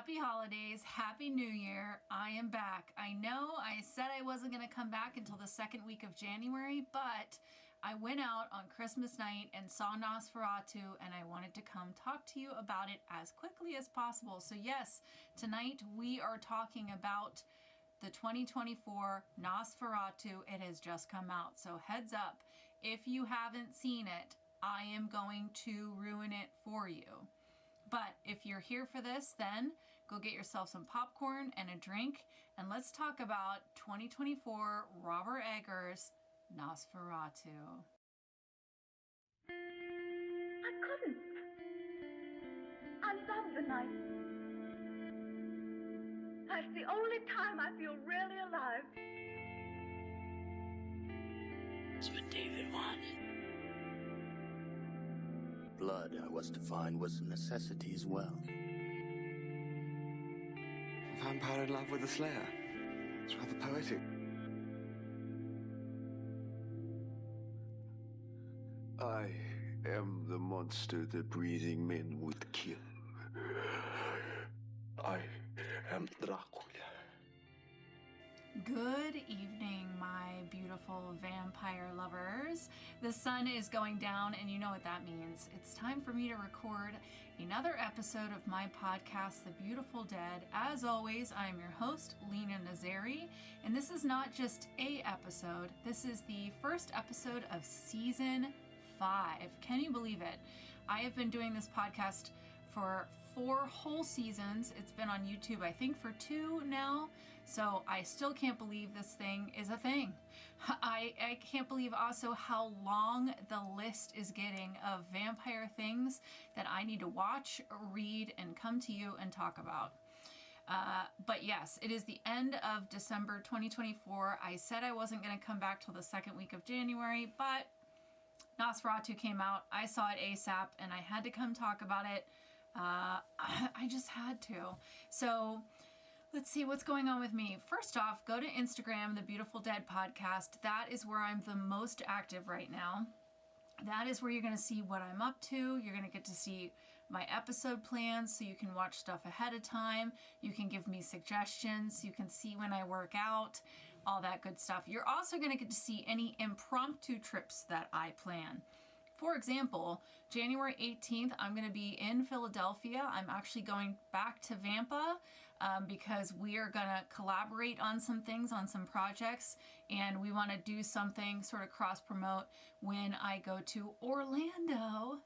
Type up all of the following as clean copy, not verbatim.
Happy holidays, happy new year. I am back. I know I said I wasn't going to come back until the second week of January, but I went out on Christmas night and saw Nosferatu, and I wanted to come talk to you about it as quickly as possible. So yes, tonight we are talking about the 2024 Nosferatu. It has just come out. So heads up, if you haven't seen it, I am going to ruin it for you. But if you're here for this, then go get yourself some popcorn and a drink, and let's talk about 2024 Robert Eggers' Nosferatu. I couldn't. I love the night. That's the only time I feel really alive. That's what David wanted. Blood, I was to find, was a necessity as well. A vampire in love with a slayer. It's rather poetic. I am the monster that breathing men would kill. I am Dracula. Good evening, my beautiful vampire lovers. The sun is going down, and you know what that means. It's time for me to record another episode of my podcast, The Beautiful Dead. As always, I am your host, Lena Nazari, and this is not just a episode. This is the first episode of season 5. Can you believe it? I have been doing this podcast for 4 whole seasons. It's been on YouTube, I think, for 2 now. So I still can't believe this thing is a thing. I can't believe also how long the list is getting of vampire things that I need to watch, read, and come to you and talk about. But yes, it is the end of December 2024. I said I wasn't going to come back till the second week of January, but Nosferatu came out. I saw it ASAP, and I had to come talk about it. I just had to. So let's see what's going on with me. First off, go to Instagram, The Beautiful Dead Podcast. That is where I'm the most active right now. That is where you're going to see what I'm up to. You're going to get to see my episode plans so you can watch stuff ahead of time. You can give me suggestions. You can see when I work out, all that good stuff. You're also going to get to see any impromptu trips that I plan. For example, January 18th, I'm going to be in Philadelphia. I'm actually going back to Vampa because we are going to collaborate on some things, on some projects, and we want to do something sort of cross-promote when I go to Orlando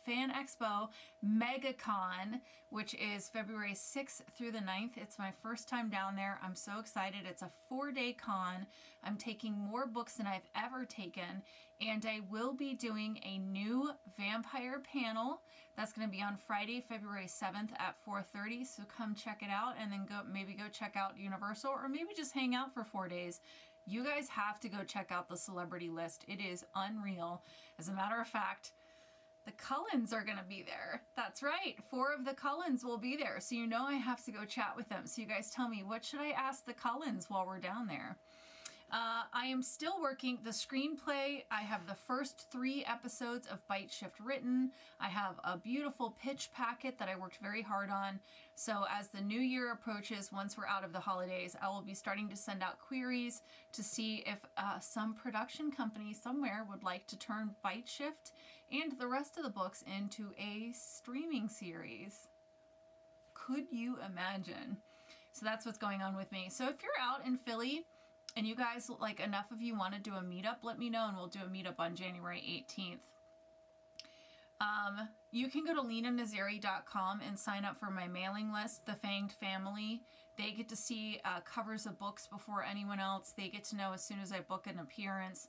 Fan Expo MegaCon, which is February 6th through the 9th. It's my first time down there. I'm so excited. It's a 4-day con. I'm taking more books than I've ever taken, and I will be doing a new vampire panel that's going to be on Friday, February 7th at 4:30. So come check it out, and then go check out Universal, or maybe just hang out for 4 days. You guys have to go check out the celebrity list. It is unreal. As a matter of fact, the Cullens are going to be there. That's right. 4 of the Cullens will be there. So you know I have to go chat with them. So you guys tell me, what should I ask the Cullens while we're down there? I am still working the screenplay. I have the first 3 episodes of Bite Shift written. I have a beautiful pitch packet that I worked very hard on. So as the new year approaches, once we're out of the holidays, I will be starting to send out queries to see if some production company somewhere would like to turn Bite Shift and the rest of the books into a streaming series. Could you imagine? So that's what's going on with me. So if you're out in Philly, and you guys, like enough of you want to do a meetup, let me know and we'll do a meetup on January 18th. You can go to lenanazari.com and sign up for my mailing list, The Fanged Family. They get to see covers of books before anyone else. They get to know as soon as I book an appearance.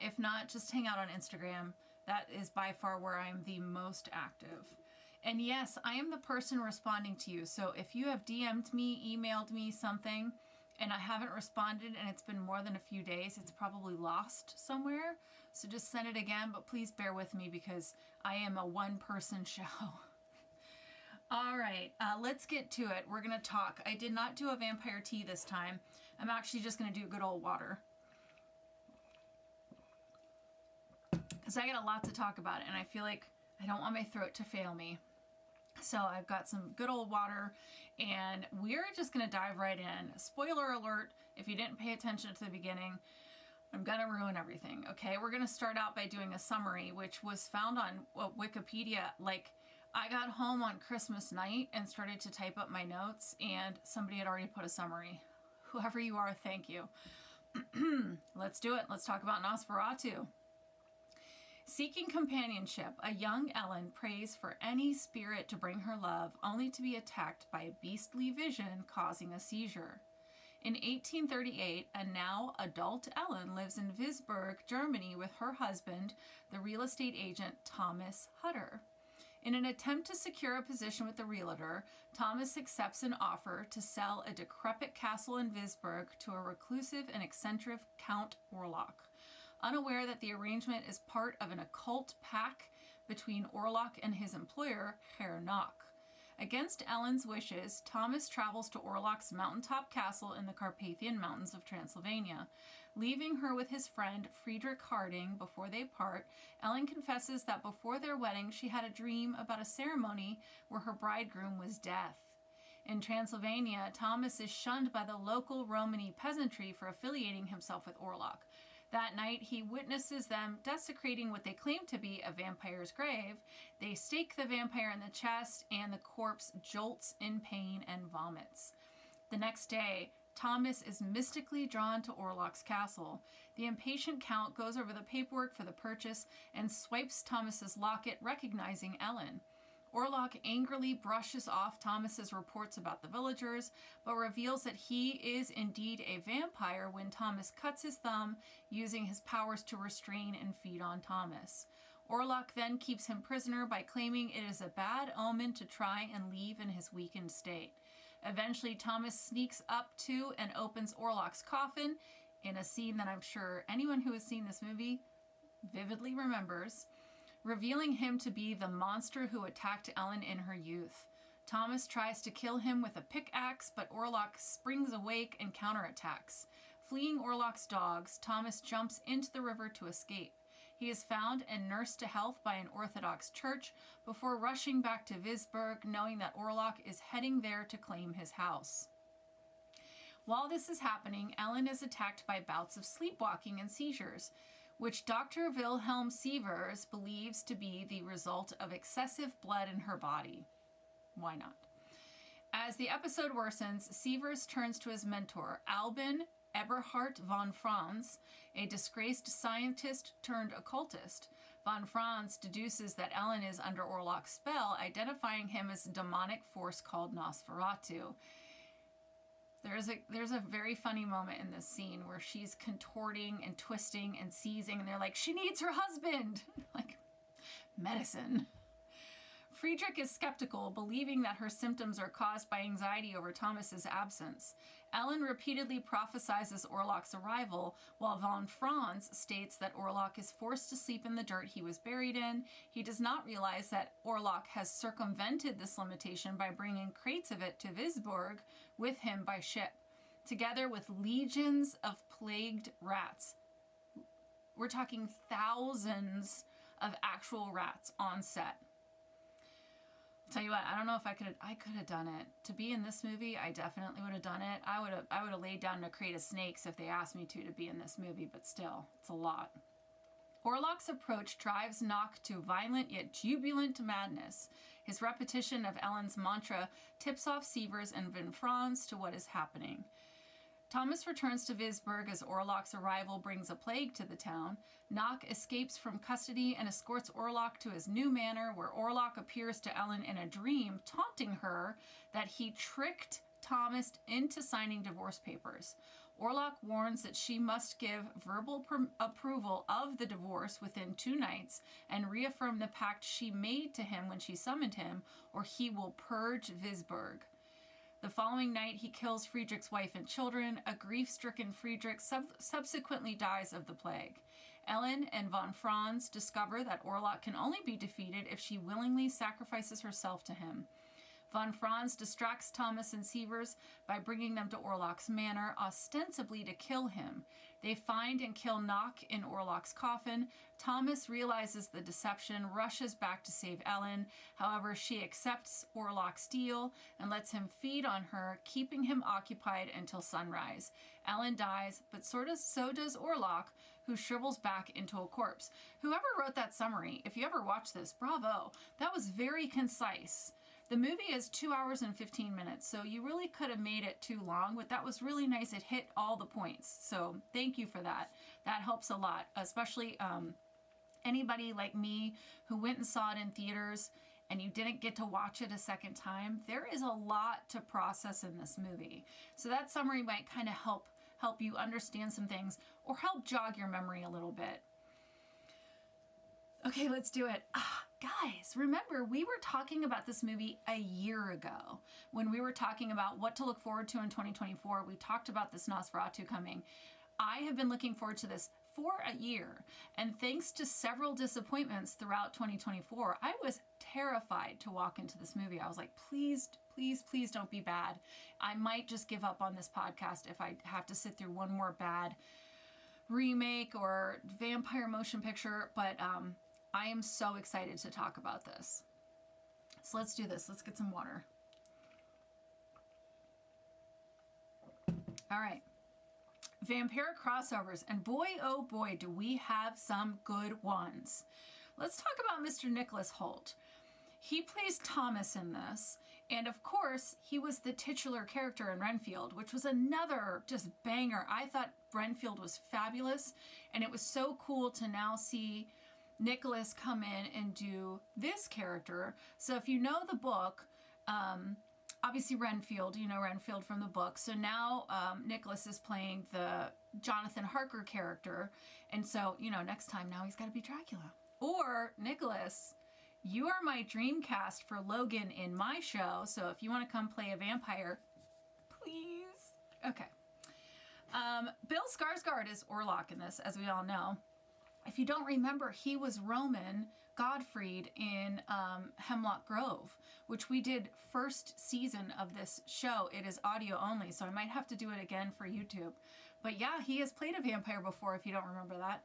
If not, just hang out on Instagram. That is by far where I'm the most active. And yes, I am the person responding to you. So if you have DM'd me, emailed me something, and I haven't responded and it's been more than a few days, it's probably lost somewhere. So just send it again, but please bear with me because I am a one-person show. All right, let's get to it. We're going to talk. I did not do a vampire tea this time. I'm actually just going to do good old water, because I got a lot to talk about and I feel like I don't want my throat to fail me. So I've got some good old water, and we're just going to dive right in. Spoiler alert, if you didn't pay attention to the beginning, I'm going to ruin everything, okay? We're going to start out by doing a summary, which was found on Wikipedia. Like, I got home on Christmas night and started to type up my notes, and somebody had already put a summary. Whoever you are, thank you. Let's do it. Let's talk about Nosferatu. Seeking companionship, a young Ellen prays for any spirit to bring her love, only to be attacked by a beastly vision causing a seizure. In 1838, a now adult Ellen lives in Visburg, Germany with her husband, the real estate agent Thomas Hutter. In an attempt to secure a position with the realtor, Thomas accepts an offer to sell a decrepit castle in Visburg to a reclusive and eccentric Count Orlok. Unaware that the arrangement is part of an occult pact between Orlok and his employer, Herr Nock. Against Ellen's wishes, Thomas travels to Orlok's mountaintop castle in the Carpathian Mountains of Transylvania. Leaving her with his friend Friedrich Harding before they part, Ellen confesses that before their wedding she had a dream about a ceremony where her bridegroom was death. In Transylvania, Thomas is shunned by the local Romany peasantry for affiliating himself with Orlok. That night, he witnesses them desecrating what they claim to be a vampire's grave. They stake the vampire in the chest, and the corpse jolts in pain and vomits. The next day, Thomas is mystically drawn to Orlok's castle. The impatient count goes over the paperwork for the purchase and swipes Thomas's locket, recognizing Ellen. Orlok angrily brushes off Thomas's reports about the villagers, but reveals that he is indeed a vampire when Thomas cuts his thumb, using his powers to restrain and feed on Thomas. Orlok then keeps him prisoner by claiming it is a bad omen to try and leave in his weakened state. Eventually, Thomas sneaks up to and opens Orlok's coffin in a scene that I'm sure anyone who has seen this movie vividly remembers, revealing him to be the monster who attacked Ellen in her youth. Thomas tries to kill him with a pickaxe, but Orlok springs awake and counterattacks. Fleeing Orlok's dogs, Thomas jumps into the river to escape. He is found and nursed to health by an Orthodox church before rushing back to Visburg, knowing that Orlok is heading there to claim his house. While this is happening, Ellen is attacked by bouts of sleepwalking and seizures, which Dr. Wilhelm Sievers believes to be the result of excessive blood in her body. Why not? As the episode worsens, Sievers turns to his mentor, Albin Eberhard von Franz, a disgraced scientist turned occultist. Von Franz deduces that Ellen is under Orlok's spell, identifying him as a demonic force called Nosferatu. There's a very funny moment in this scene where she's contorting and twisting and seizing, and they're like, she needs her husband! Like, medicine. Friedrich is skeptical, believing that her symptoms are caused by anxiety over Thomas's absence. Ellen repeatedly prophesizes Orlok's arrival, while von Franz states that Orlok is forced to sleep in the dirt he was buried in. He does not realize that Orlok has circumvented this limitation by bringing crates of it to Visburg with him by ship, together with legions of plagued rats. We're talking thousands of actual rats on set. Tell you what, I don't know if I could have done it. To be in this movie, I definitely would have done it. I would have laid down a crate of snakes if they asked me to be in this movie, but still, it's a lot. Orlok's approach drives Nock to violent yet jubilant madness. His repetition of Ellen's mantra tips off Sievers and von Franz to what is happening. Thomas returns to Visburg as Orlok's arrival brings a plague to the town. Nock escapes from custody and escorts Orlok to his new manor, where Orlok appears to Ellen in a dream, taunting her that he tricked Thomas into signing divorce papers. Orlok warns that she must give verbal approval of the divorce within 2 nights and reaffirm the pact she made to him when she summoned him, or he will purge Visburg. The following night, he kills Friedrich's wife and children. A grief-stricken Friedrich subsequently dies of the plague. Ellen and von Franz discover that Orlok can only be defeated if she willingly sacrifices herself to him. Von Franz distracts Thomas and Sievers by bringing them to Orlok's manor, ostensibly to kill him. They find and kill Nock in Orlok's coffin. Thomas realizes the deception, rushes back to save Ellen. However, she accepts Orlok's deal and lets him feed on her, keeping him occupied until sunrise. Ellen dies, but so does Orlok, who shrivels back into a corpse. Whoever wrote that summary, if you ever watch this, bravo. That was very concise. The movie is 2 hours and 15 minutes, so you really could have made it too long, but that was really nice. It hit all the points, so thank you for that. That helps a lot, especially anybody like me who went and saw it in theaters and you didn't get to watch it a second time. There is a lot to process in this movie, so that summary might kind of help you understand some things or help jog your memory a little bit. Okay, let's do it. Guys, remember, we were talking about this movie a year ago when we were talking about what to look forward to in 2024. We talked about this Nosferatu coming. I have been looking forward to this for a year, and thanks to several disappointments throughout 2024, I was terrified to walk into this movie. I was like, please, please, please don't be bad. I might just give up on this podcast if I have to sit through one more bad remake or vampire motion picture, but I am so excited to talk about this. So let's do this. Let's get some water. All right. Vampire crossovers. And boy, oh boy, do we have some good ones. Let's talk about Mr. Nicholas Hoult. He plays Thomas in this. And of course, he was the titular character in Renfield, which was another just banger. I thought Renfield was fabulous. And it was so cool to now see Nicholas come in and do this character. So if you know the book, obviously Renfield, you know Renfield from the book. So now Nicholas is playing the Jonathan Harker character. And so, you know, next time now he's got to be Dracula. Or Nicholas, you are my dream cast for Logan in my show. So if you want to come play a vampire, please. Okay. Bill Skarsgård is Orlok in this, as we all know. If you don't remember, he was Roman Gottfried in Hemlock Grove, which we did first season of this show. It is audio only, so I might have to do it again for YouTube. But yeah, he has played a vampire before, if you don't remember that.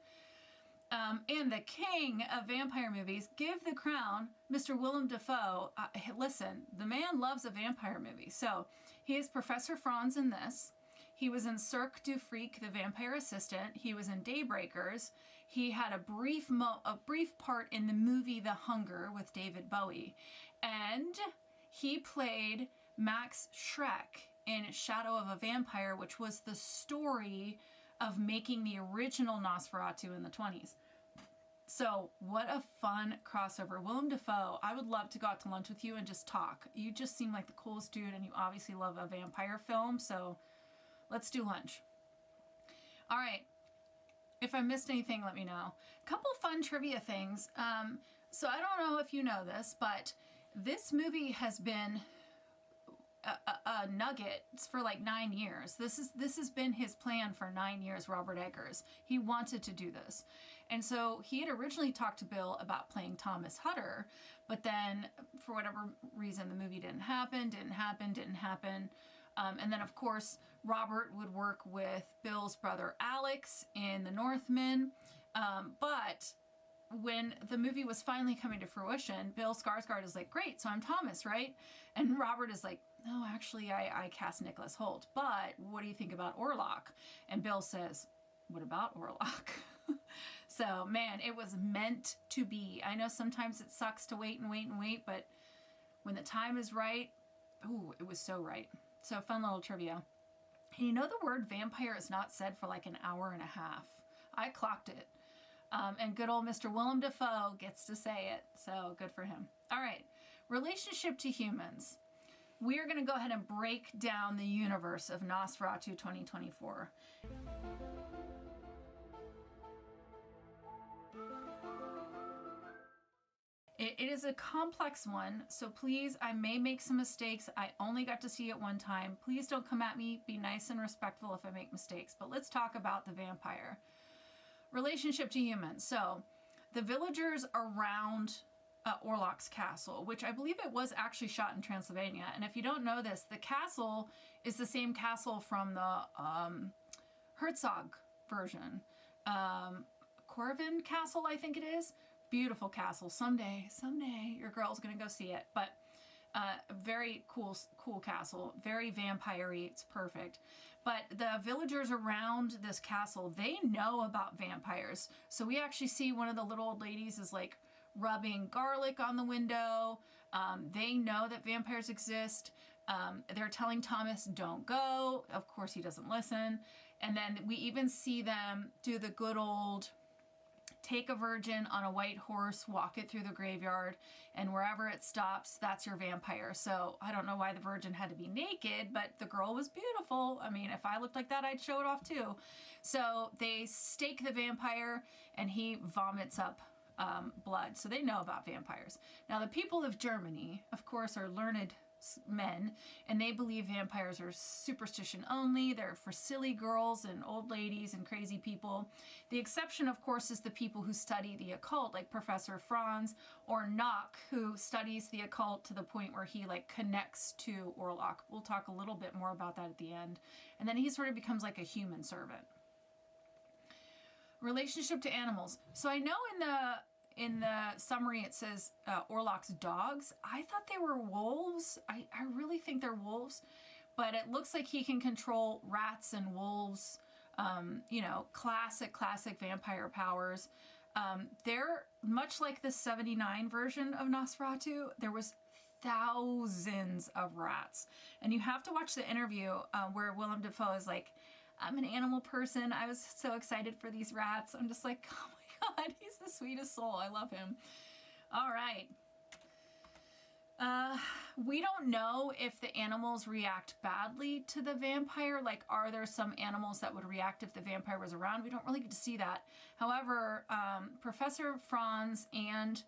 And the king of vampire movies, give the crown, Mr. Willem Dafoe. Listen, the man loves a vampire movie. So he is Professor Franz in this. He was in Cirque du Freak, the vampire assistant. He was in Daybreakers. He had a brief part in the movie The Hunger with David Bowie. And he played Max Schreck in Shadow of a Vampire, which was the story of making the original Nosferatu in the 20s. So what a fun crossover. Willem Dafoe, I would love to go out to lunch with you and just talk. You just seem like the coolest dude, and you obviously love a vampire film, so let's do lunch. All right. If I missed anything, let me know. A couple fun trivia things. So I don't know if you know this, but this movie has been a nugget for like 9 years. This has been his plan for 9 years, Robert Eggers. He wanted to do this. And so he had originally talked to Bill about playing Thomas Hutter, but then for whatever reason, the movie didn't happen. And then, of course, Robert would work with Bill's brother Alex in The Northman. But when the movie was finally coming to fruition, Bill Skarsgård is like, great, so I'm Thomas, right? And Robert is like, no, actually, I cast Nicholas Hoult. But what do you think about Orlok? And Bill says, what about Orlok? So, man, it was meant to be. I know sometimes it sucks to wait, but when the time is right, ooh, it was so right. So fun little trivia. And you know the word vampire is not said for like an hour and a half. I clocked it. And good old Mr. Willem Dafoe gets to say it. So good for him. All right. Relationship to humans. We are going to go ahead and break down the universe of Nosferatu 2024. It is a complex one, so please, I may make some mistakes. I only got to see it one time. Please don't come at me. Be nice and respectful if I make mistakes. But let's talk about the vampire. Relationship to humans. So the villagers around Orlok's castle, which I believe it was actually shot in Transylvania. And if you don't know this, the castle is the same castle from the Herzog version. Corvin Castle, I think it is. Beautiful castle. Someday, your girl's gonna go see it. But very cool castle. Very vampire-y. It's perfect. But the villagers around this castle, they know about vampires. So we actually see one of the little old ladies is like rubbing garlic on the window. They know that vampires exist. They're telling Thomas, don't go. Of course, he doesn't listen. And then we even see them do the good old take a virgin on a white horse, walk it through the graveyard, and wherever it stops, that's your vampire. So I don't know why the virgin had to be naked, but the girl was beautiful. I mean, if I looked like that, I'd show it off too. So they stake the vampire, and he vomits up blood. So they know about vampires. Now, the people of Germany, of course, are learned men, and they believe vampires are superstition only. They're for silly girls and old ladies and crazy people. The exception, of course, is the people who study the occult, like Professor Franz or Nock, who studies the occult to the point where he like connects to Orlok. We'll talk a little bit more about that at the end. And then he sort of becomes like a human servant. Relationship to animals. So I know in the summary it says Orlok's dogs. I thought they were wolves. I really think they're wolves, but it looks like he can control rats and wolves. Classic vampire powers. They're much like the 79 version of Nosferatu. There was thousands of rats, and you have to watch the interview where Willem Dafoe is like, I'm an animal person. I was so excited for these rats. I'm just like, oh my God, he's the sweetest soul. I love him. All right. We don't know if the animals react badly to the vampire. Like, are there some animals that would react if the vampire was around? We don't really get to see that. However, Professor Franz and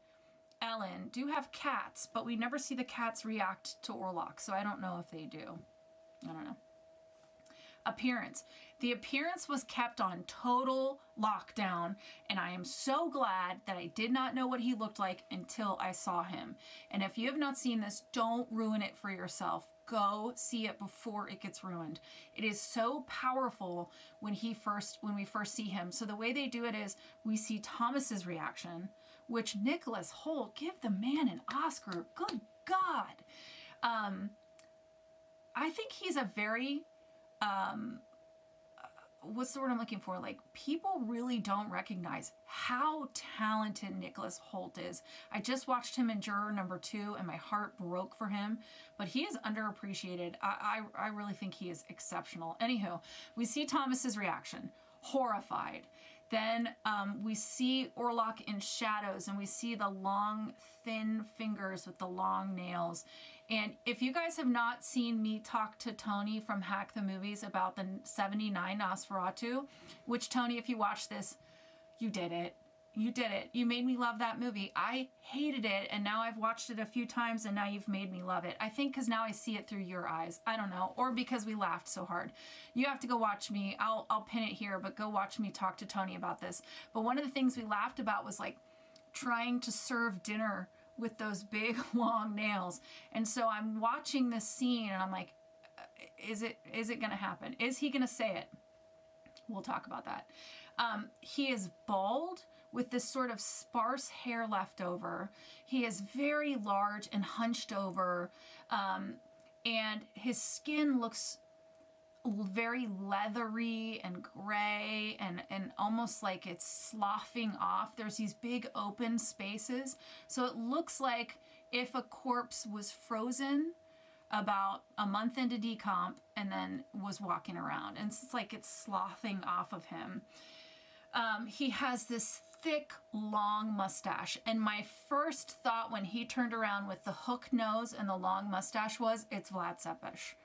Ellen do have cats, but we never see the cats react to Orlok, so I don't know if they do. I don't know. Appearance. The appearance was kept on total lockdown, and I am so glad that I did not know what he looked like until I saw him. And if you have not seen this, don't ruin it for yourself. Go see it before it gets ruined. It is so powerful when we first see him. So the way they do it is we see Thomas's reaction, which Nicholas Hoult, give the man an Oscar. Good God. I think he's a very what's the word I'm looking for? Like, people really don't recognize how talented Nicholas Hoult is. I just watched him in Juror number 2 and my heart broke for him, but he is underappreciated. I really think he is exceptional. Anywho, we see Thomas's reaction, horrified. Then we see Orlok in shadows, and we see the long, thin fingers with the long nails. And if you guys have not seen me talk to Tony from Hack the Movies about the 79 Nosferatu, which, Tony, if you watch this, you did it. You did it. You made me love that movie. I hated it, and now I've watched it a few times, and now you've made me love it. I think because now I see it through your eyes. I don't know. Or because we laughed so hard. You have to go watch me. I'll pin it here, but go watch me talk to Tony about this. But one of the things we laughed about was, like, trying to serve dinner with those big, long nails. And so I'm watching this scene, and I'm like, is it going to happen? Is he going to say it? We'll talk about that. He is bald, with this sort of sparse hair left over. He is very large and hunched over, and his skin looks very leathery and gray and almost like it's sloughing off. There's these big open spaces. So it looks like if a corpse was frozen about a month into decomp and then was walking around. And it's like it's sloughing off of him. He has this thick, long mustache. And my first thought when he turned around with the hook nose and the long mustache was, it's Vlad Tepes.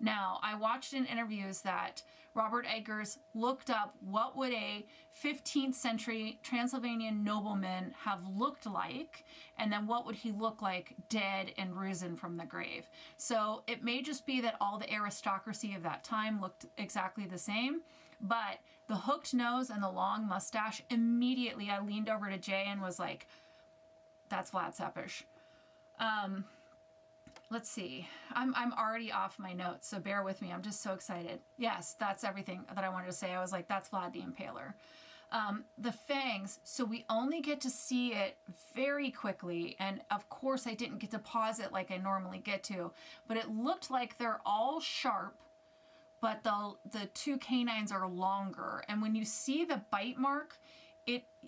Now, I watched in interviews that Robert Eggers looked up what would a 15th century Transylvanian nobleman have looked like, and then what would he look like dead and risen from the grave. So it may just be that all the aristocracy of that time looked exactly the same, but the hooked nose and the long mustache, immediately I leaned over to Jay and was like, That's Vlad Tepes. Let's see. I'm already off my notes, so bear with me. I'm just so excited. Yes, that's everything that I wanted to say. I was like, that's Vlad the Impaler. The fangs, so we only get to see it very quickly, and of course I didn't get to pause it like I normally get to, but it looked like they're all sharp, but the two canines are longer, and when you see the bite mark,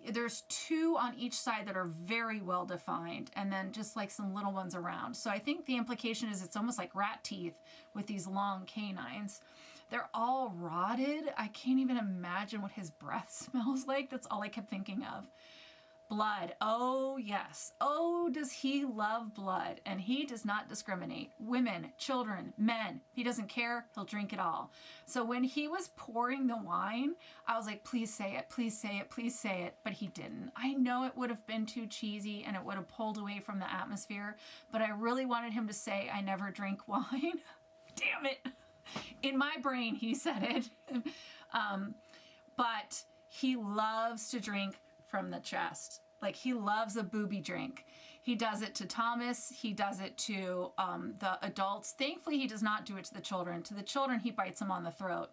there's two on each side that are very well defined, and then just like some little ones around. So I think the implication is it's almost like rat teeth with these long canines. They're all rotted. I can't even imagine what his breath smells like. That's all I kept thinking of. Blood. Oh, yes. Oh, does he love blood? And he does not discriminate. Women, children, men. He doesn't care. He'll drink it all. So when he was pouring the wine, I was like, please say it, please say it, please say it. But he didn't. I know it would have been too cheesy and it would have pulled away from the atmosphere, but I really wanted him to say, I never drink wine. Damn it. In my brain, he said it. But he loves to drink from the chest. Like, he loves a booby drink. He does it to Thomas. He does it to the adults. Thankfully, he does not do it to the children. To the children, he bites them on the throat.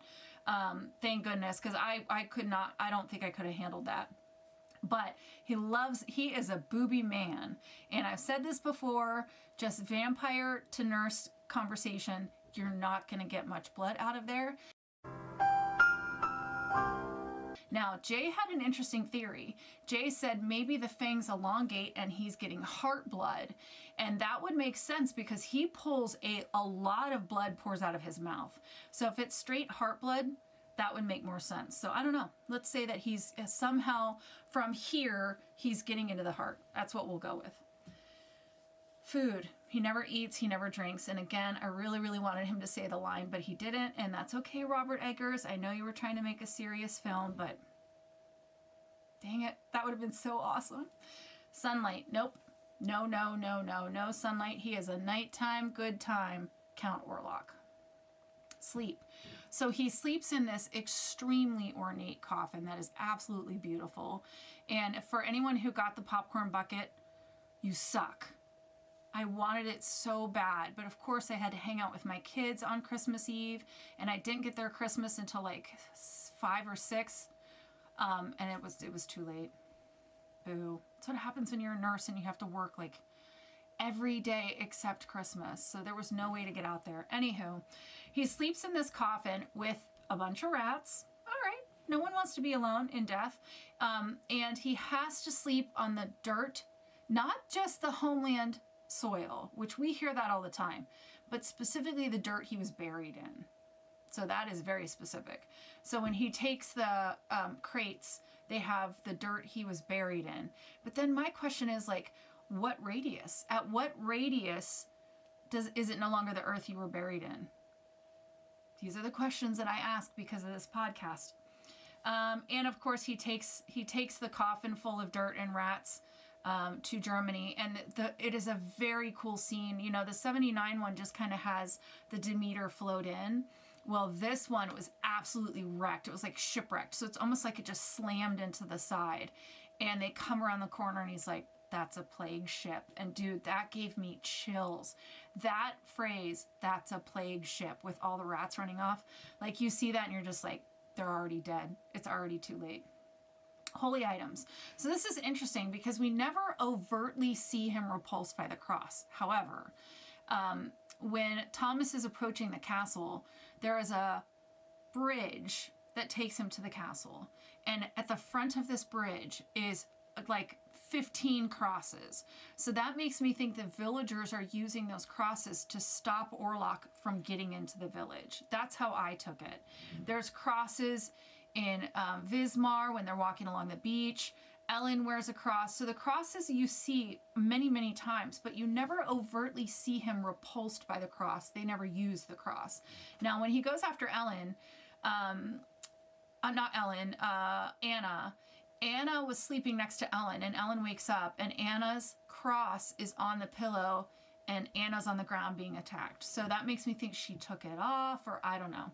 Thank goodness, because I could not, I don't think I could have handled that. But he is a booby man. And I've said this before, just vampire to nurse conversation, you're not going to get much blood out of there. Now, Jay had an interesting theory. Jay said maybe the fangs elongate and he's getting heart blood. And that would make sense because he pulls a lot of blood pours out of his mouth. So if it's straight heart blood, that would make more sense. So I don't know. Let's say that he's somehow from here, he's getting into the heart. That's what we'll go with. Food. He never eats, he never drinks. And again, I really, really wanted him to say the line, but he didn't. And that's okay, Robert Eggers. I know you were trying to make a serious film, but dang it, that would have been so awesome. Sunlight. Nope. No, no, no, no, no sunlight. He is a nighttime, good time Count Orlok. Sleep. So he sleeps in this extremely ornate coffin that is absolutely beautiful. And for anyone who got the popcorn bucket, you suck. I wanted it so bad, but of course I had to hang out with my kids on Christmas Eve, and I didn't get their Christmas until like 5 or 6, and it was too late. Boo. That's what happens when you're a nurse and you have to work like every day except Christmas, so there was no way to get out there. Anywho, he sleeps in this coffin with a bunch of rats. All right, no one wants to be alone in death, and he has to sleep on the dirt, not just the homeland soil, which we hear that all the time, but specifically the dirt he was buried in. So that is very specific. So when he takes the crates, they have the dirt he was buried in. But then my question is, like, what radius? At what radius is it no longer the earth you were buried in? These are the questions that I ask because of this podcast. And of course, he takes the coffin full of dirt and rats to Germany, and it is a very cool scene. You know, the 79 one just kind of has the Demeter float in. Well, this one was absolutely wrecked. It was like shipwrecked. So it's almost like it just slammed into the side. And they come around the corner and he's like, that's a plague ship. And dude, that gave me chills. That phrase, that's a plague ship, with all the rats running off. Like, you see that and you're just like, they're already dead. It's already too late. Holy items. So this is interesting because we never overtly see him repulsed by the cross. However, when Thomas is approaching the castle, there is a bridge that takes him to the castle. And at the front of this bridge is like 15 crosses. So that makes me think the villagers are using those crosses to stop Orlok from getting into the village. That's how I took it. There's crosses in Vismar when they're walking along the beach. Ellen wears a cross. So the crosses you see many, many times, but you never overtly see him repulsed by the cross. They never use the cross. Now, when he goes after Ellen, Anna was sleeping next to Ellen, and Ellen wakes up, and Anna's cross is on the pillow, and Anna's on the ground being attacked. So that makes me think she took it off, or I don't know.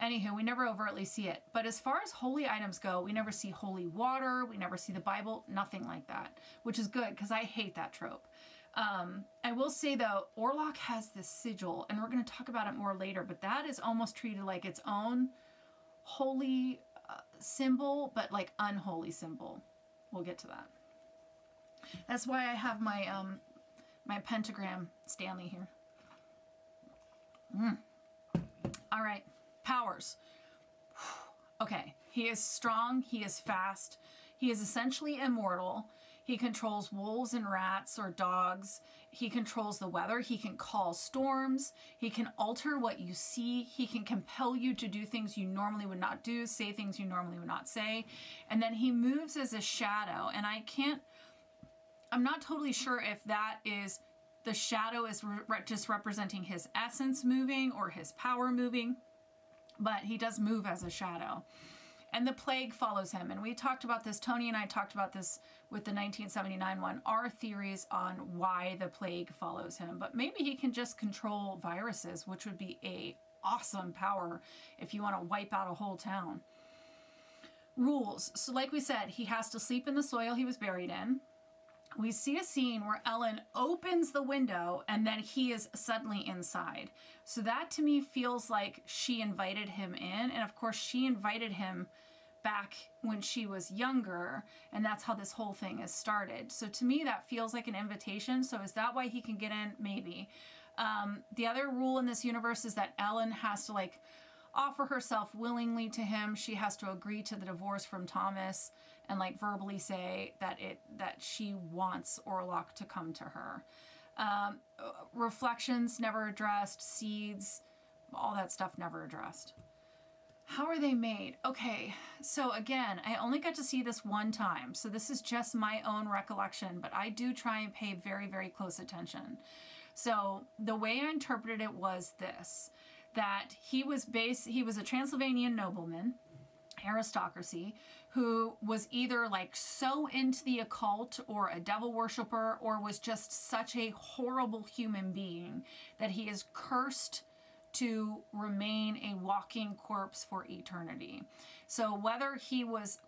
Anywho, we never overtly see it. But as far as holy items go, we never see holy water. We never see the Bible. Nothing like that, which is good because I hate that trope. I will say, though, Orlok has this sigil, and we're going to talk about it more later, but that is almost treated like its own holy symbol, but like unholy symbol. We'll get to that. That's why I have my my pentagram Stanley here. All right. Powers. Okay. He is strong. He is fast. He is essentially immortal. He controls wolves and rats or dogs. He controls the weather. He can call storms. He can alter what you see. He can compel you to do things you normally would not do, say things you normally would not say. And then he moves as a shadow. And I'm not totally sure if that is the shadow is just representing his essence moving or his power moving, but he does move as a shadow. And the plague follows him. And we talked about this, Tony and I talked about this with the 1979 one, our theories on why the plague follows him. But maybe he can just control viruses, which would be a awesome power if you want to wipe out a whole town. Rules. So like we said, he has to sleep in the soil he was buried in. We see a scene where Ellen opens the window and then he is suddenly inside. So that to me feels like she invited him in. And of course she invited him back when she was younger. And that's how this whole thing is started. So to me, that feels like an invitation. So is that why he can get in? Maybe. The other rule in this universe is that Ellen has to like offer herself willingly to him. She has to agree to the divorce from Thomas and like verbally say that she wants Orlok to come to her. Reflections never addressed, seeds, all that stuff never addressed. How are they made? Okay, so again, I only got to see this one time, so this is just my own recollection, but I do try and pay very, very close attention. So the way I interpreted it was this, that he was a Transylvanian nobleman, aristocracy, who was either like so into the occult or a devil worshiper or was just such a horrible human being that he is cursed to remain a walking corpse for eternity. So whether he was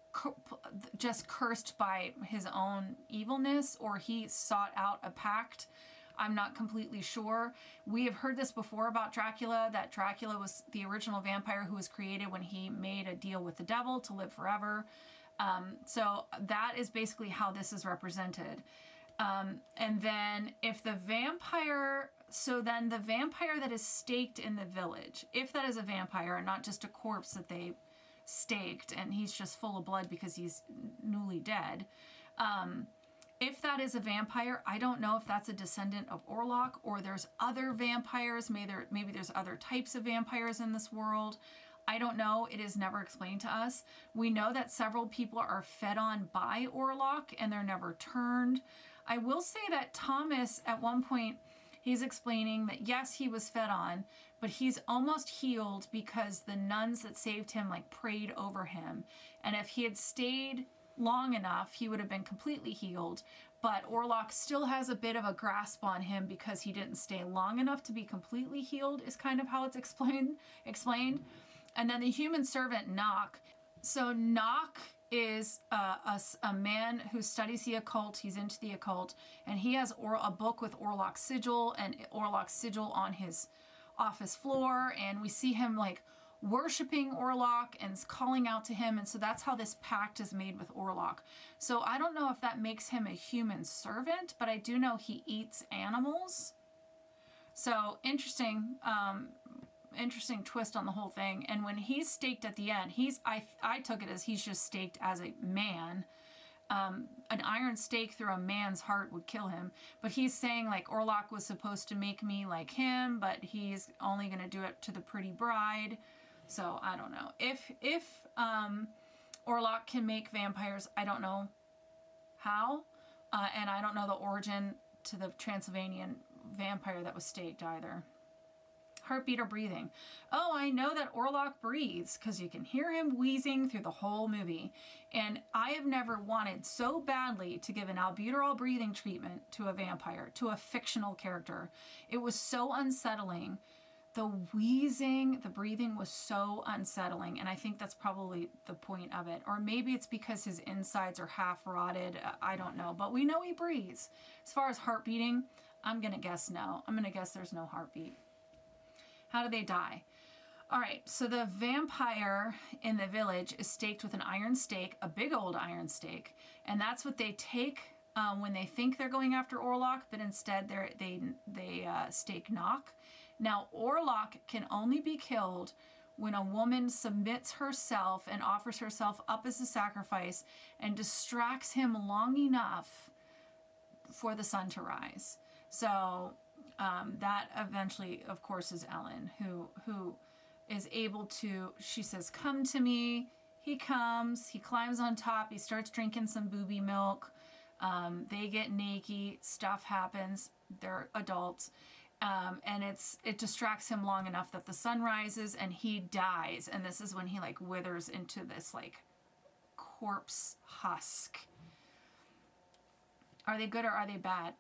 just cursed by his own evilness or he sought out a pact, I'm not completely sure. We have heard this before about Dracula, that Dracula was the original vampire who was created when he made a deal with the devil to live forever. So that is basically how this is represented. And then if the vampire, so then the vampire that is staked in the village, if that is a vampire and not just a corpse that they staked and he's just full of blood because he's newly dead, if that is a vampire, I don't know if that's a descendant of Orlok or there's other vampires. Maybe there's other types of vampires in this world. I don't know. It is never explained to us. We know that several people are fed on by Orlok and they're never turned. I will say that Thomas, at one point, he's explaining that yes, he was fed on, but he's almost healed because the nuns that saved him like prayed over him. And if he had stayed long enough, he would have been completely healed. But Orlok still has a bit of a grasp on him because he didn't stay long enough to be completely healed, is kind of how it's explained. And then the human servant Nock. So Nock is a man who studies the occult. He's into the occult, and he has a book with Orlok's sigil and Orlok's sigil on his office floor, and we see him like worshiping Orlok and calling out to him, and so that's how this pact is made with Orlok. So I don't know if that makes him a human servant, but I do know he eats animals. So interesting twist on the whole thing. And when he's staked at the end, I took it as he's just staked as a man. An iron stake through a man's heart would kill him. But he's saying like Orlok was supposed to make me like him, but he's only going to do it to the pretty bride. So I don't know. If Orlok can make vampires, I don't know how. And I don't know the origin to the Transylvanian vampire that was staked either. Heartbeat or breathing. Oh, I know that Orlok breathes because you can hear him wheezing through the whole movie. And I have never wanted so badly to give an albuterol breathing treatment to a vampire, to a fictional character. It was so unsettling the wheezing, the breathing was so unsettling. And I think that's probably the point of it. Or maybe it's because his insides are half rotted. I don't know. But we know he breathes. As far as heart beating, I'm going to guess no. I'm going to guess there's no heartbeat. How do they die? All right. So the vampire in the village is staked with an iron stake, a big old iron stake. And that's what they take when they think they're going after Orlok. But instead, they stake Knock. Now, Orlok can only be killed when a woman submits herself and offers herself up as a sacrifice and distracts him long enough for the sun to rise. So that eventually, of course, is Ellen, who is able to, she says, come to me. He comes, he climbs on top, he starts drinking some booby milk. They get naked, stuff happens, they're adults. And it distracts him long enough that the sun rises and he dies. And this is when he like withers into this like corpse husk. Are they good or are they bad?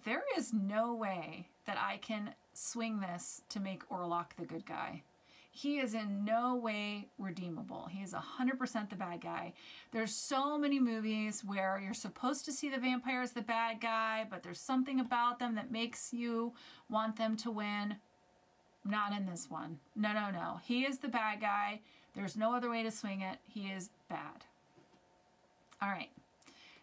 There is no way that I can swing this to make Orlok the good guy. He is in no way redeemable. He is 100% the bad guy. There's so many movies where you're supposed to see the vampire as the bad guy, but there's something about them that makes you want them to win. Not in this one. No. He is the bad guy. There's no other way to swing it. He is bad. All right.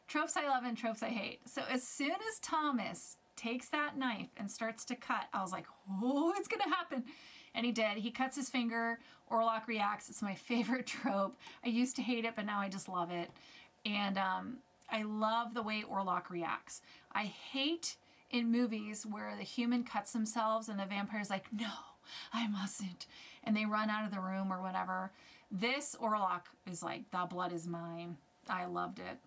Tropes I love and tropes I hate. So as soon as Thomas takes that knife and starts to cut, I was like, oh, it's going to happen. And he did. He cuts his finger. Orlok reacts. It's my favorite trope. I used to hate it, but now I just love it. And I love the way Orlok reacts. I hate in movies where the human cuts themselves and the vampire's like, no, I mustn't. And they run out of the room or whatever. This Orlok is like, the blood is mine. I loved it.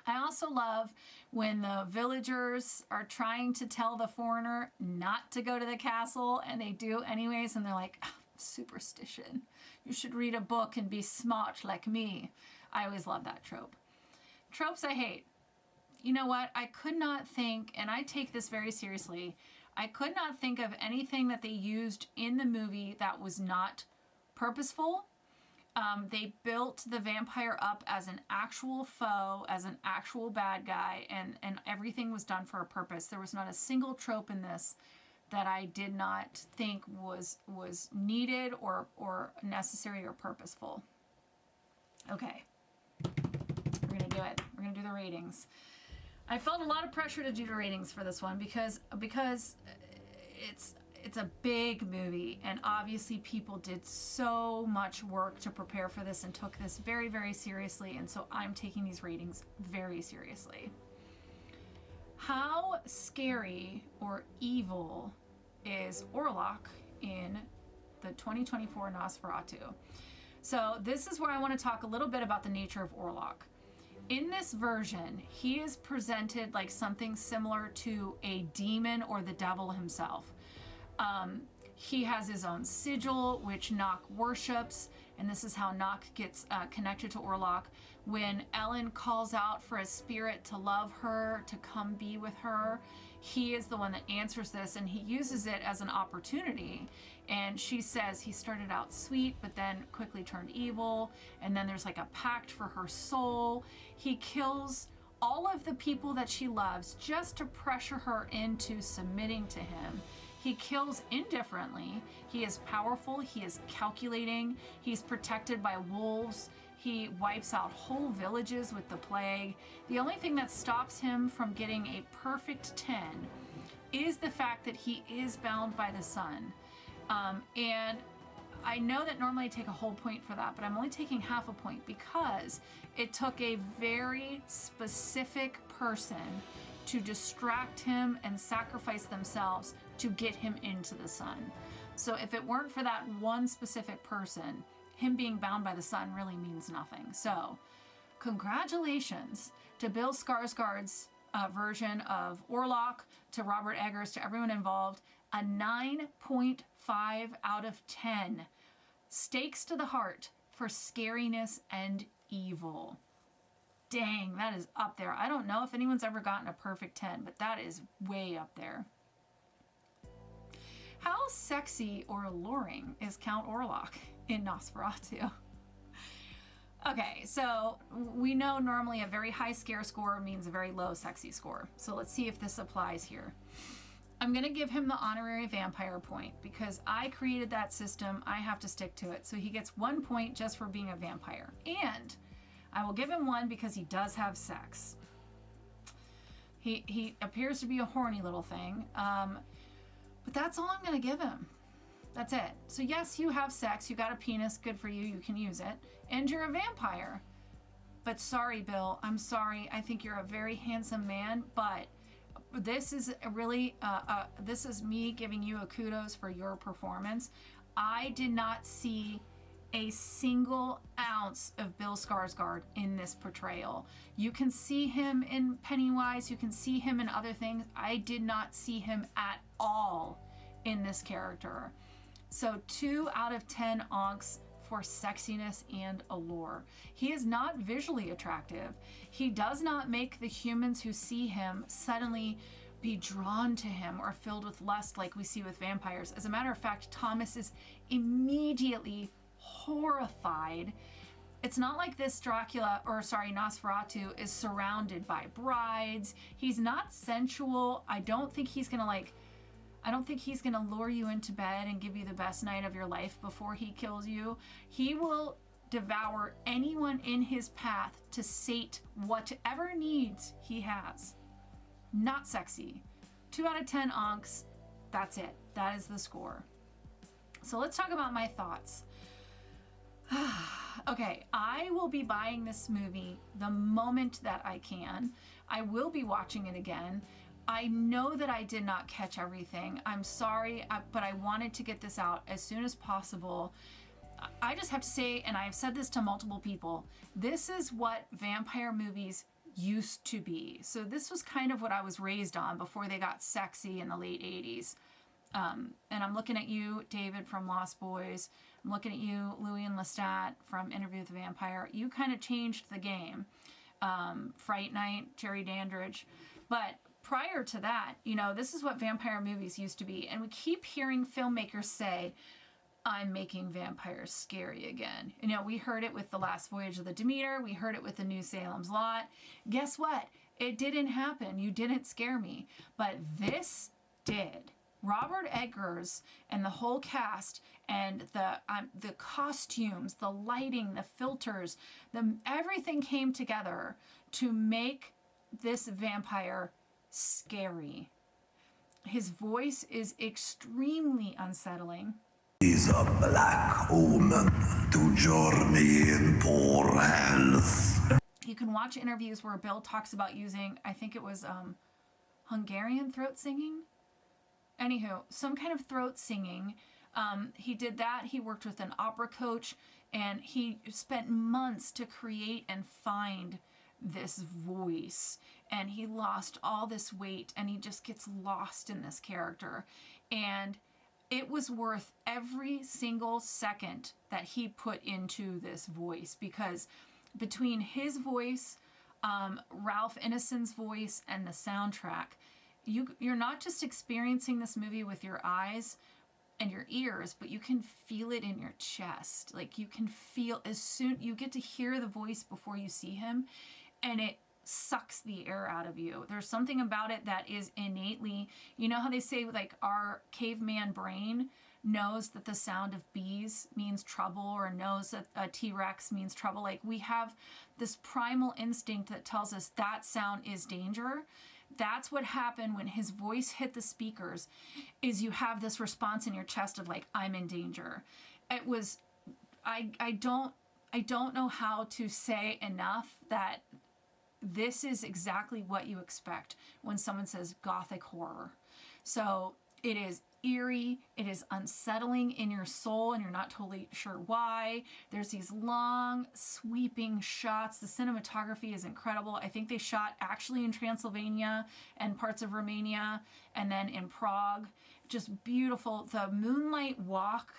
I also love when the villagers are trying to tell the foreigner not to go to the castle, and they do anyways, and they're like, superstition. You should read a book and be smart like me. I always love that trope. Tropes I hate. You know what? I could not think, and I take this very seriously, I could not think of anything that they used in the movie that was not purposeful. They built the vampire up as an actual foe, as an actual bad guy, and everything was done for a purpose. There was not a single trope in this that I did not think was needed or necessary or purposeful. Okay, we're going to do it. We're going to do the ratings. I felt a lot of pressure to do the ratings for this one because it's a big movie, and obviously people did so much work to prepare for this and took this very, very seriously, and so I'm taking these ratings very seriously. How scary or evil is Orlok in the 2024 Nosferatu? So this is where I want to talk a little bit about the nature of Orlok. In this version, he is presented like something similar to a demon or the devil himself. He has his own sigil, which Knock worships, and this is how Knock gets connected to Orlok. When Ellen calls out for a spirit to love her, to come be with her, he is the one that answers this, and he uses it as an opportunity. And she says he started out sweet, but then quickly turned evil, and then there's like a pact for her soul. He kills all of the people that she loves just to pressure her into submitting to him. He kills indifferently. He is powerful. He is calculating. He's protected by wolves. He wipes out whole villages with the plague. The only thing that stops him from getting a perfect 10 is the fact that he is bound by the sun. And I know that normally I take a whole point for that, but I'm only taking half a point because it took a very specific person to distract him and sacrifice themselves to get him into the sun. So if it weren't for that one specific person, him being bound by the sun really means nothing. So congratulations to Bill Skarsgård's version of Orlok, to Robert Eggers, to everyone involved. A 9.5 out of 10. Stakes to the heart for scariness and evil. Dang, that is up there. I don't know if anyone's ever gotten a perfect 10, but that is way up there. How sexy or alluring is Count Orlok in Nosferatu? Okay, so we know normally a very high scare score means a very low sexy score. So let's see if this applies here. I'm going to give him the honorary vampire point because I created that system. I have to stick to it. So he gets 1 point just for being a vampire. And I will give him 1 because he does have sex. He appears to be a horny little thing. But that's all I'm going to give him. That's it. So yes, you have sex. You got a penis. Good for you. You can use it. And you're a vampire. But sorry, Bill. I'm sorry. I think you're a very handsome man. But this is really, this is me giving you a kudos for your performance. I did not see a single ounce of Bill Skarsgård in this portrayal. You can see him in Pennywise. You can see him in other things. I did not see him at all in this character. So 2 out of 10 onks for sexiness and allure. He is not visually attractive. He does not make the humans who see him suddenly be drawn to him or filled with lust like we see with vampires. As a matter of fact, Thomas is immediately horrified. It's not like this Nosferatu is surrounded by brides. He's not sensual. I don't think he's gonna lure you into bed and give you the best night of your life before he kills you. He will devour anyone in his path to sate whatever needs he has. Not sexy. 2 out of 10 onks. That's it. That is the score. So let's talk about my thoughts. Okay, I will be buying this movie the moment that I can. I will be watching it again. I know that I did not catch everything. I'm sorry, but I wanted to get this out as soon as possible. I just have to say, and I've said this to multiple people, this is what vampire movies used to be. So this was kind of what I was raised on before they got sexy in the late 80s. And I'm looking at you, David from Lost Boys. I'm looking at you, Louis and Lestat from Interview with the Vampire. You kind of changed the game. Fright Night, Jerry Dandridge. But prior to that, this is what vampire movies used to be. And we keep hearing filmmakers say, I'm making vampires scary again. We heard it with The Last Voyage of the Demeter. We heard it with The New Salem's Lot. Guess what? It didn't happen. You didn't scare me. But this did. Robert Eggers and the whole cast and the costumes, the lighting, the filters, everything came together to make this vampire scary. His voice is extremely unsettling. Is a black omen to journey in poor health. You can watch interviews where Bill talks about using, I think it was Hungarian throat singing. Anywho, some kind of throat singing. He did that. He worked with an opera coach, and he spent months to create and find this voice. And he lost all this weight, and he just gets lost in this character. And it was worth every single second that he put into this voice, because between his voice, Ralph Ineson's voice, and the soundtrack, you're not just experiencing this movie with your eyes and your ears, but you can feel it in your chest. Like, you can feel, as soon you get to hear the voice before you see him, and it sucks the air out of you. There's something about it that is innately, how they say, like, our caveman brain knows that the sound of bees means trouble, or knows that a T-Rex means trouble. Like, we have this primal instinct that tells us that sound is danger. That's what happened when his voice hit the speakers, is you have this response in your chest of, like, I'm in danger. It was, I don't know how to say enough that this is exactly what you expect when someone says gothic horror. So it is eerie, it is unsettling in your soul, and you're not totally sure why. There's these long, sweeping shots. The cinematography is incredible. I think they shot actually in Transylvania and parts of Romania, and then in Prague. Just beautiful. The moonlight walk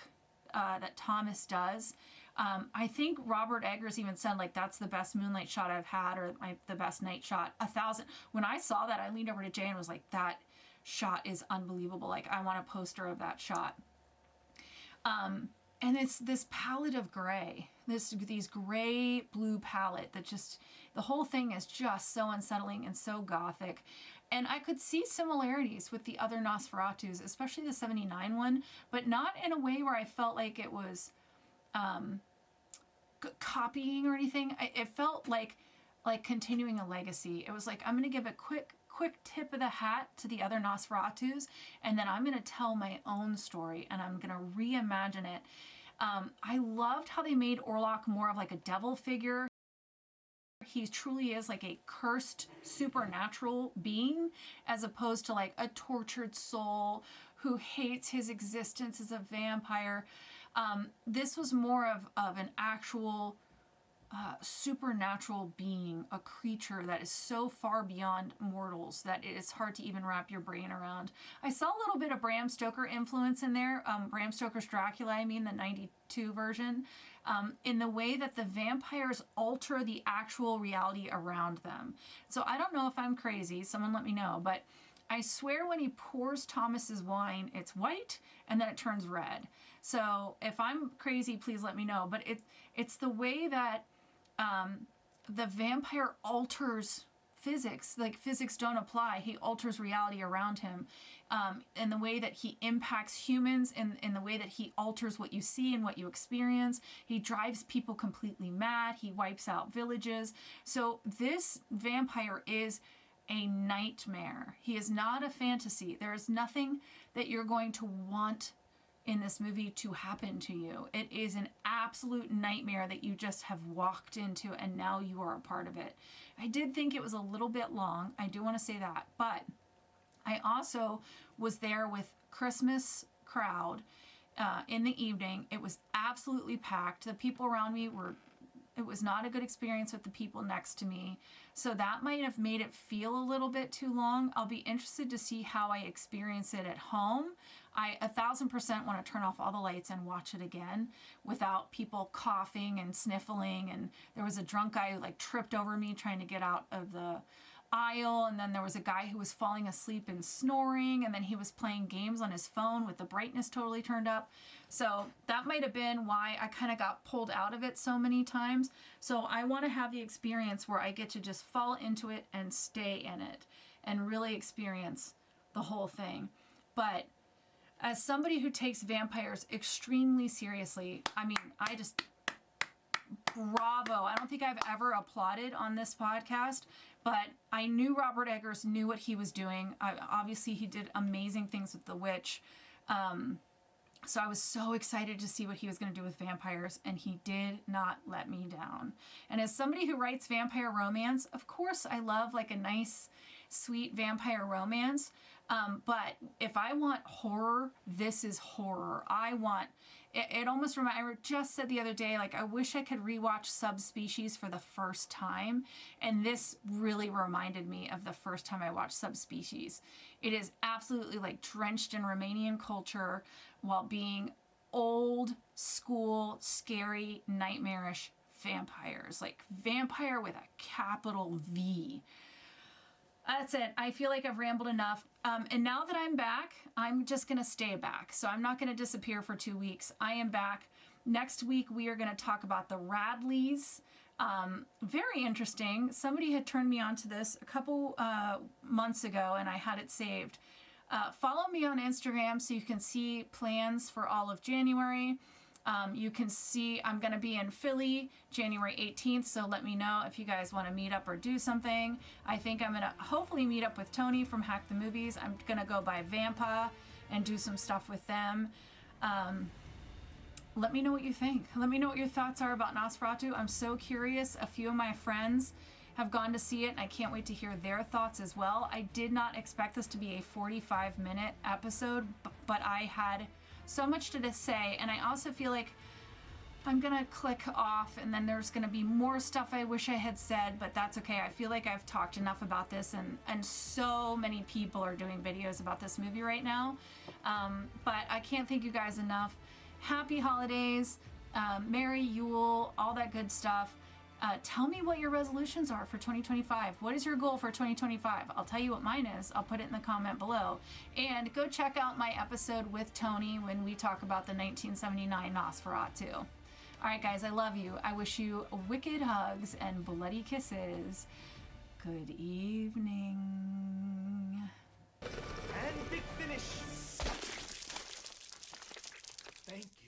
that Thomas does. I think Robert Eggers even said, like, that's the best moonlight shot I've had, or the best night shot. 1,000. When I saw that, I leaned over to Jay and was like, that shot is unbelievable. Like, I want a poster of that shot. And it's this palette of gray, these gray blue palette that just, the whole thing is just so unsettling and so gothic. And I could see similarities with the other Nosferatus, especially the 79 one, but not in a way where I felt like it was copying or anything. It felt like continuing a legacy. It was like, I'm going to give a quick tip of the hat to the other Nosferatus, and then I'm going to tell my own story, and I'm going to reimagine it. I loved how they made Orlok more of like a devil figure. He truly is like a cursed supernatural being, as opposed to like a tortured soul who hates his existence as a vampire. This was more of an actual supernatural being, a creature that is so far beyond mortals that it is hard to even wrap your brain around. I saw a little bit of Bram Stoker influence in there, Bram Stoker's Dracula, I mean the 92 version, in the way that the vampires alter the actual reality around them. So I don't know if I'm crazy, someone let me know, but I swear when he pours Thomas's wine, it's white and then it turns red. So if I'm crazy, please let me know. But it's the way that the vampire alters physics, like physics don't apply. He alters reality around him, in the way that he impacts humans, in the way that he alters what you see and what you experience. He drives people completely mad. He wipes out villages. So this vampire is a nightmare. He is not a fantasy. There is nothing that you're going to want in this movie to happen to you. It is an absolute nightmare that you just have walked into, and now you are a part of it. I did think it was a little bit long. I do want to say that. But I also was there with Christmas crowd in the evening. It was absolutely packed. The people around me it was not a good experience with the people next to me. So that might have made it feel a little bit too long. I'll be interested to see how I experience it at home. I 1000% want to turn off all the lights and watch it again without people coughing and sniffling. And there was a drunk guy who like tripped over me trying to get out of the aisle, and then there was a guy who was falling asleep and snoring, and then he was playing games on his phone with the brightness totally turned up. So that might have been why I kind of got pulled out of it so many times. So I want to have the experience where I get to just fall into it and stay in it and really experience the whole thing. But as somebody who takes vampires extremely seriously, I mean, I just, bravo. I don't think I've ever applauded on this podcast, but I knew Robert Eggers knew what he was doing. Obviously, he did amazing things with The Witch. So I was so excited to see what he was going to do with vampires, and he did not let me down. And as somebody who writes vampire romance, of course I love like a nice, sweet vampire romance. But if I want horror, this is horror. It almost I just said the other day, like, I wish I could rewatch Subspecies for the first time. And this really reminded me of the first time I watched Subspecies. It is absolutely like drenched in Romanian culture while being old school, scary, nightmarish vampires. Like vampire with a capital V. That's it. I feel like I've rambled enough. And now that I'm back, I'm just going to stay back. So I'm not going to disappear for 2 weeks. I am back. Next week, we are going to talk about the Radleys. Very interesting. Somebody had turned me on to this a couple months ago, and I had it saved. Follow me on Instagram so you can see plans for all of January. You can see I'm going to be in Philly January 18th, so let me know if you guys want to meet up or do something. I think I'm going to hopefully meet up with Tony from Hack the Movies. I'm going to go by Vampa and do some stuff with them. Let me know what you think. Let me know what your thoughts are about Nosferatu. I'm so curious. A few of my friends have gone to see it, and I can't wait to hear their thoughts as well. I did not expect this to be a 45-minute episode, but I had so much to say, and I also feel like I'm gonna click off, and then there's gonna be more stuff I wish I had said, but that's okay. I feel like I've talked enough about this, and so many people are doing videos about this movie right now. But I can't thank you guys enough. Happy holidays, Merry Yule, all that good stuff. Tell me what your resolutions are for 2025. What is your goal for 2025? I'll tell you what mine is. I'll put it in the comment below. And go check out my episode with Tony when we talk about the 1979 Nosferatu. All right, guys, I love you. I wish you wicked hugs and bloody kisses. Good evening. And big finish. Thank you.